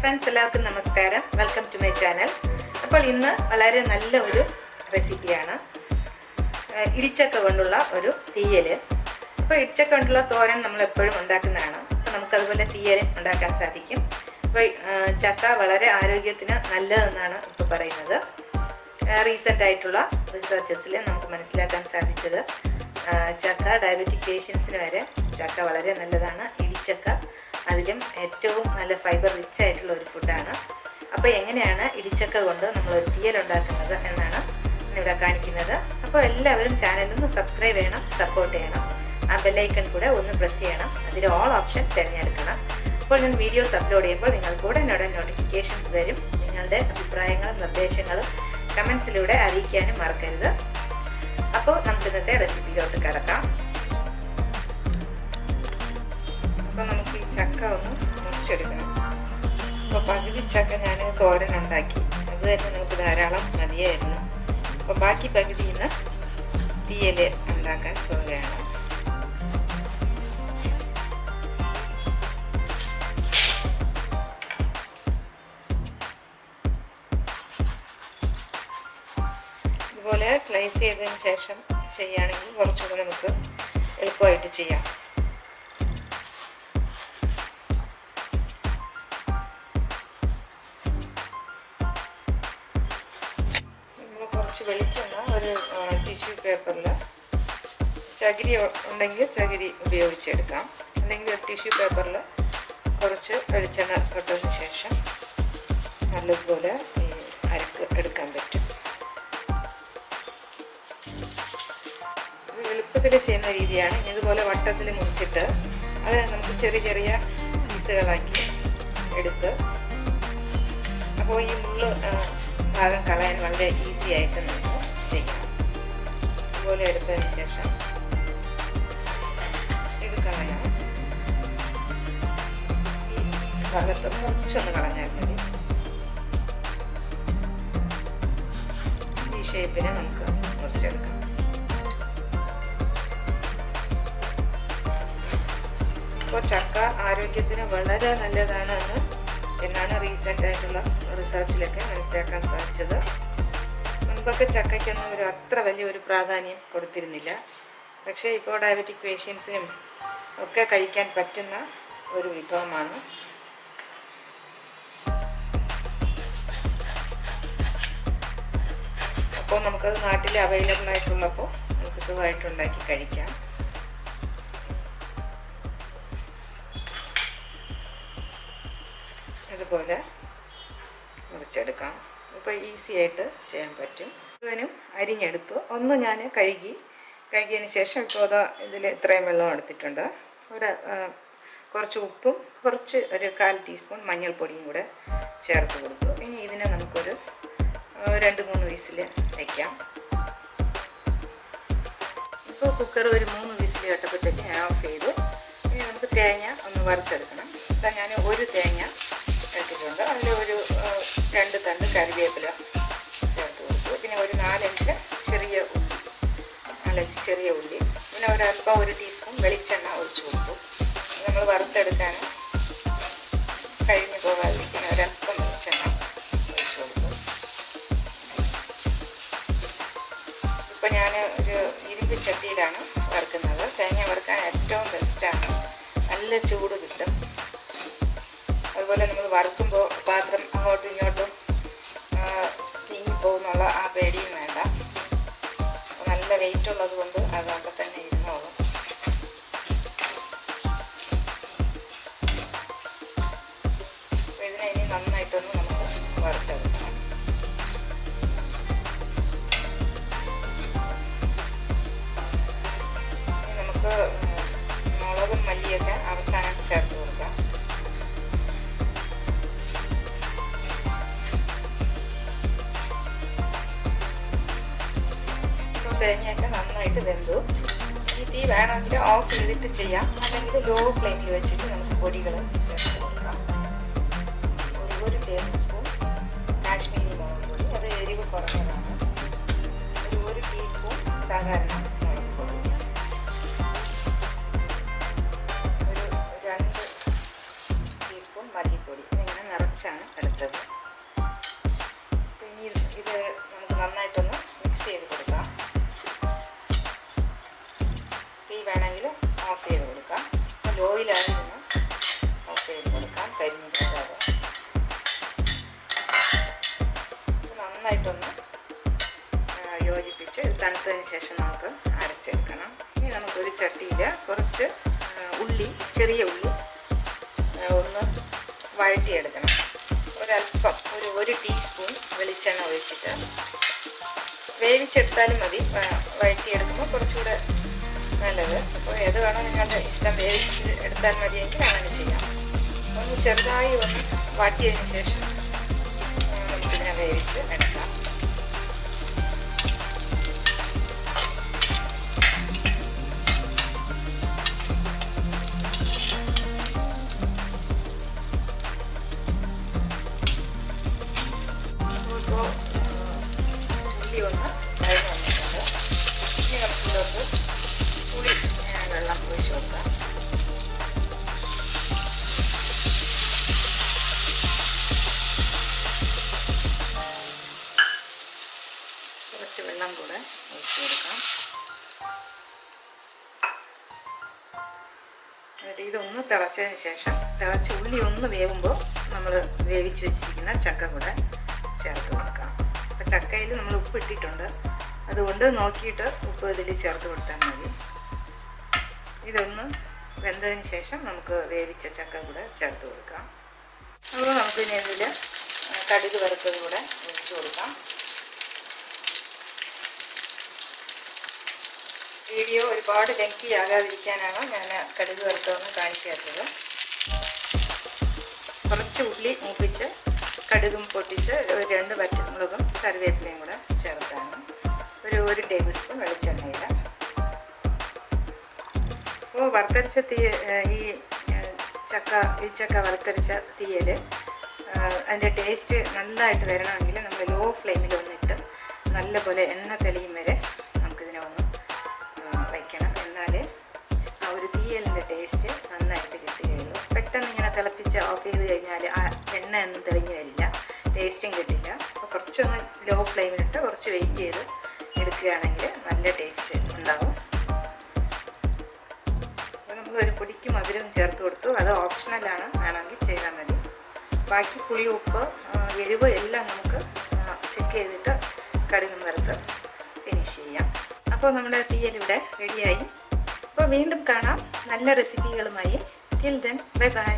friends, എല്ലാവർക്കും നമസ്കാരം. Welcome to my channel. അപ്പോൾ ഇന്ന് വളരെ നല്ല ഒരു റെസിപ്പിയാണ്. ഇടിച്ചക്ക കൊണ്ടുള്ള ഒരു തീയൽ. അപ്പോൾ ഇടിച്ചക്ക കൊണ്ടുള്ള തോരൻ നമ്മൾ എപ്പോഴും ഉണ്ടാക്കുന്നതാണ്. അപ്പോൾ നമുക്ക് അതുപോലെ തീയൽ ഉണ്ടാക്കാൻ സാധിക്കും. അപ്പോൾ ചക്ക വളരെ ആരോഗ്യത്തിന് നല്ലതെന്നാണ് ഇപ്പോൾ പറയുന്നത്. റീസെൻ്റ് ആയിട്ടുള്ള റിസർച്ചസിൽ നമുക്ക് മനസ്സിലാക്കാൻ സാധിച്ചത് ചക്ക ഡയബറ്റിക് പേഷ്യൻസിന് വരെ ചക്ക വളരെ നല്ലതാണ്. ഇടിച്ചക്ക അതിലും ഏറ്റവും നല്ല ഫൈബർ റിച്ച് ആയിട്ടുള്ള ഒരു ഫുഡാണ്. അപ്പോൾ എങ്ങനെയാണ് ഇടിച്ചക്ക കൊണ്ട് നമ്മളൊരു തീയൽ ഉണ്ടാക്കുന്നത് എന്നാണ് ഇവിടെ കാണിക്കുന്നത്. അപ്പോൾ എല്ലാവരും ചാനലൊന്ന് സബ്സ്ക്രൈബ് ചെയ്യണം, സപ്പോർട്ട് ചെയ്യണം. ആ ബെല്ലൈക്കൺ കൂടെ ഒന്ന് പ്രസ് ചെയ്യണം. അതിൽ ഓൾ ഓപ്ഷൻ തിരഞ്ഞെടുക്കണം. അപ്പോൾ ഞാൻ വീഡിയോസ് അപ്ലോഡ് ചെയ്യുമ്പോൾ നിങ്ങൾക്ക് ഉടനോടെ നോട്ടിഫിക്കേഷൻസ് വരും. നിങ്ങളുടെ അഭിപ്രായങ്ങളും നിർദ്ദേശങ്ങളും കമൻസിലൂടെ അറിയിക്കാനും മറക്കരുത്. അപ്പോൾ നമുക്ക് ഇന്നത്തെ റെസിപ്പിയിലോട്ട് കിടക്കാം. അപ്പോൾ നമുക്ക് ഈ ചക്ക ഒന്ന് മുറിച്ചെടുക്കണം. അപ്പോൾ പകുതി ചക്ക ഞാൻ തോരൻ ഉണ്ടാക്കി, അത് തന്നെ നമുക്ക് ധാരാളം മതിയായിരുന്നു. അപ്പോൾ ബാക്കി പകുതി ഇന്ന് തീയൽ ഉണ്ടാക്കാൻ പോവുകയാണ്. ഇതുപോലെ സ്ലൈസ് ചെയ്തതിന് ശേഷം ചെയ്യുകയാണെങ്കിൽ കുറച്ചുകൂടെ നമുക്ക് എളുപ്പമായിട്ട് ചെയ്യാം. നമ്മൾ കുറച്ച് വെളിച്ചെണ്ണ ഒരു ടിഷ്യൂ പേപ്പറിൽ, ചകിരി ഉണ്ടെങ്കിൽ ചകിരി ഉപയോഗിച്ചെടുക്കാം, അല്ലെങ്കിൽ ഒരു ടിഷ്യൂ പേപ്പറിൽ കുറച്ച് വെളിച്ചെണ്ണ തൊട്ടതിന് ശേഷം നല്ലതുപോലെ അരക്ക് എടുക്കാൻ പറ്റും. എളുപ്പത്തിൽ ചെയ്യുന്ന രീതിയാണ്. ഇതുപോലെ വട്ടത്തിൽ മുറിച്ചിട്ട് അതിനെ നമുക്ക് ചെറിയ ചെറിയ പീസുകളാക്കി എടുത്ത്, അപ്പോൾ ഈ മുള്ള് ഭാഗം കളയാൻ വളരെ ഈസി ആയിട്ട് നമുക്ക് ചെയ്യാം. ഇതുപോലെ എടുത്തതിന് ശേഷം ഇത് കളയാം. ഈ ഭാഗത്ത് കുറച്ചൊന്ന് കളഞ്ഞാൽ മതി. ഈ ഷേപ്പിനെ നമുക്ക് മുറിച്ചെടുക്കാം. അപ്പോൾ ചക്ക ആരോഗ്യത്തിന് വളരെ നല്ലതാണ് എന്നാണ് റീസെൻ്റ് ആയിട്ടുള്ള റിസർച്ചിലൊക്കെ മനസ്സിലാക്കാൻ സാധിച്ചത്. മുൻപൊക്കെ ചക്കയ്ക്കൊന്നും അത്ര വലിയൊരു പ്രാധാന്യം കൊടുത്തിരുന്നില്ല. പക്ഷേ ഇപ്പോൾ ഡയബറ്റിക് പേഷ്യൻസിനും ഒക്കെ കഴിക്കാൻ പറ്റുന്ന ഒരു വിഭവമാണ്. അപ്പോൾ നമുക്കത് നാട്ടിൽ അവൈലബിൾ ആയിട്ടുള്ളപ്പോൾ നമുക്ക് സുഖമായിട്ട് ഉണ്ടാക്കി കഴിക്കാം. ഇതുപോലെ മുറിച്ചെടുക്കാം. ഇപ്പോൾ ഈസി ആയിട്ട് ചെയ്യാൻ പറ്റും. മുഴുവനും അരിഞ്ഞെടുത്തു. ഒന്ന് ഞാൻ കഴുകിയതിന് ശേഷം ഇപ്പോൾ ഇതിൽ ഇത്രയും വെള്ളം എടുത്തിട്ടുണ്ട്. കുറച്ച് ഉപ്പും കുറച്ച് ഒരു 1/4 ടീസ്പൂൺ മഞ്ഞൾപ്പൊടിയും കൂടെ ചേർത്ത് കൊടുത്തു. ഇനി ഇതിനെ നമുക്കൊരു 2-3 വിസിൽ വയ്ക്കാം. ഇപ്പോൾ കുക്കർ ഒരു 3 വിസിൽ കേട്ടപ്പോഴത്തേക്ക് ഞാൻ ഓഫ് ചെയ്തു. ഇനി നമുക്ക് തേങ്ങ ഒന്ന് വറുത്തെടുക്കണം. ഇപ്പം ഞാൻ ഒരു തേങ്ങ എടുത്തിട്ടുണ്ട്. അതിൽ ഒരു 2 തണ്ട് കറിവേപ്പില ചേർത്ത് കൊടുത്തു. പിന്നെ ഒരു 4-5 ചെറിയ ഉള്ളി, പിന്നെ ഒരല്പം 1 ടീസ്പൂൺ വെളിച്ചെണ്ണ ഒഴിച്ചു കൊടുത്തു. നമ്മൾ വറുത്തെടുക്കാൻ കഴിഞ്ഞു പോകാതിരിക്കാൻ ഒരല്പം വെളിച്ചെണ്ണ ഒഴിച്ചു കൊടുത്തു. ഇപ്പം ഞാൻ ഒരു ഇരുമ്പ് ചട്ടിയിലാണ് വറുക്കുന്നത്. തേങ്ങ വറുക്കാൻ ഏറ്റവും ബെസ്റ്റാണ്. നല്ല ചൂട് കിട്ടും. അതുപോലെ നമ്മൾ വറുക്കുമ്പോൾ പാത്രം അങ്ങോട്ടും ഇങ്ങോട്ടും നീങ്ങിപ്പോകുന്നുള്ള ആ പേടിയും വേണ്ട. നല്ല വെയിറ്റ് ഉള്ളത് കൊണ്ട് അതവിടെ തന്നെ ഇരുന്നോളും. അപ്പോൾ ഇതിനെ ഇനി നന്നായിട്ടൊന്ന് നമുക്ക് വറുത്തെടുക്കണം. ഇനി നമുക്ക് മുളകും മല്ലിയൊക്കെ അവസാനം ചേർത്ത് കൊടുക്കാം. തേങ്ങയൊക്കെ നന്നായിട്ട് വെന്തു. ഈ തീ വേണമെങ്കിൽ ഓഫ് ചെയ്തിട്ട് ചെയ്യാം, അല്ലെങ്കിൽ ലോ ഫ്ലെയിമിൽ വെച്ചിട്ട് നമുക്ക് പൊടികൾ ചേർത്ത് കൊടുക്കാം. 1 ടേബിൾ സ്പൂൺ കാശ്മീരി മുളക് പൊടി, അത് എരിവ് കുറഞ്ഞതാണ്. 1 ടീസ്പൂൺ സാധാരണ മുളക് പൊടി, ഒരു 2 ടീസ്പൂൺ മല്ലിപ്പൊടി. ഇതിങ്ങനെ നിറച്ചാണ് നന്നായിട്ടൊന്ന് യോജിപ്പിച്ച് തണുത്തതിന് ശേഷം നമുക്ക് അരച്ചെടുക്കണം. ഇനി നമുക്കൊരു ചട്ടിയിൽ കുറച്ച് ഉള്ളി, ചെറിയ ഉള്ളി ഒന്ന് വഴറ്റിയെടുക്കണം. ഒരല്പം ഒരു ടീസ്പൂൺ വെളിച്ചെണ്ണ ഒഴിച്ചിട്ട് വേവിച്ചെടുത്താലും മതി. വഴറ്റിയെടുക്കുമ്പോൾ കുറച്ചുകൂടെ നല്ലത്. അപ്പോൾ ഏത് വേണോ നിങ്ങളുടെ ഇഷ്ടം, വേവിച്ച് എടുത്താൽ മതിയെങ്കിൽ അങ്ങനെ ചെയ്യാം. ഒന്ന് ചെറുതായി ഒന്ന് വാട്ടിയതിന് ശേഷം നമുക്കിതിനെ വേവിച്ച് എടുക്കാം. ഇപ്പോൾ ഉള്ളി ഒന്ന് കഴിഞ്ഞ് വന്നിട്ടുണ്ട്. ഇനി നമുക്കിതിലോട്ട് പുളി വെള്ളം ഒഴിച്ച് കൊടുക്കാം. കുറച്ച് വെള്ളം കൂടെ ഒഴിച്ച് കൊടുക്കാം. എന്നിട്ട് ഇതൊന്ന് തിളച്ചതിന് ശേഷം, തിളച്ച് ഉള്ളി ഒന്ന് വേവുമ്പോൾ നമ്മൾ വേവിച്ച് വെച്ചിരിക്കുന്ന ചക്ക കൂടെ ചേർത്ത് കൊടുക്കാം. അപ്പോൾ ചക്കയിൽ നമ്മൾ ഉപ്പ് ഇട്ടിട്ടുണ്ട്, അതുകൊണ്ട് നോക്കിയിട്ട് ഉപ്പ് ഇതിൽ ചേർത്ത് കൊടുത്താൽ മതി. ഇതൊന്ന് വെന്തതിന് ശേഷം നമുക്ക് വേവിച്ച ചക്ക കൂടെ ചേർത്ത് കൊടുക്കാം. അപ്പോൾ നമുക്കിനി ഇതിൽ കടുക് വറുത്തത് കൂടെ ഒഴിച്ച് കൊടുക്കാം. വീഡിയോ ഒരുപാട് ലെങ്തി ആകാതിരിക്കാനാണ് ഞാൻ കടുക് വറുത്തതൊന്ന് കാണിക്കാത്തത്. കുറച്ച് ഉള്ളി മൂപ്പിച്ച് കടുകും പൊട്ടിച്ച് 2 പച്ചമുളകും കറിവേപ്പിലയും കൂടെ ചേർത്താണ്. ഒരു ടേബിൾ സ്പൂൺ വെളിച്ചെണ്ണയില. അപ്പോൾ വറുത്തരച്ച ഈ ഇടിച്ചക്ക വറുത്തരച്ച തീയൽ അതിൻ്റെ ടേസ്റ്റ് നല്ലതായിട്ട് വരണമെങ്കിൽ നമ്മൾ ലോ ഫ്ലെയിമിൽ ഒന്നിട്ട് നല്ലപോലെ എണ്ണ തെളിയും വരെ നമുക്കിതിനെ ഒന്ന് വയ്ക്കണം. എന്നാൽ ആ ഒരു തീയലിൻ്റെ ടേസ്റ്റ് നന്നായിട്ട് കിട്ടുകയുള്ളൂ. പെട്ടെന്ന് ഇങ്ങനെ തിളപ്പിച്ച് ഓഫ് ചെയ്ത് കഴിഞ്ഞാൽ ആ എണ്ണ ഒന്നും തെളിഞ്ഞ് വരില്ല, ടേസ്റ്റും കിട്ടില്ല. അപ്പോൾ കുറച്ചൊന്ന് ലോ ഫ്ലെയിമിലിട്ട് കുറച്ച് വെയിറ്റ് ചെയ്ത് എടുക്കുകയാണെങ്കിൽ നല്ല ടേസ്റ്റ് ഉണ്ടാവും. അപ്പോൾ നമ്മളൊരു പൊടിക്ക് മധുരം ചേർത്ത് കൊടുത്തു. അത് ഓപ്ഷണലാണ്, വേണമെങ്കിൽ ചെയ്താൽ മതി. ബാക്കി പുളി, ഉപ്പ്, എരിവ് എല്ലാം നമുക്ക് ചെക്ക് ചെയ്തിട്ട് കടുകും വറുത്ത് ഫിനിഷ് ചെയ്യാം. അപ്പോൾ നമ്മുടെ തീയലിവിടെ റെഡിയായി. അപ്പോൾ വീണ്ടും കാണാം നല്ല റെസിപ്പികളുമായി. Till then bye by.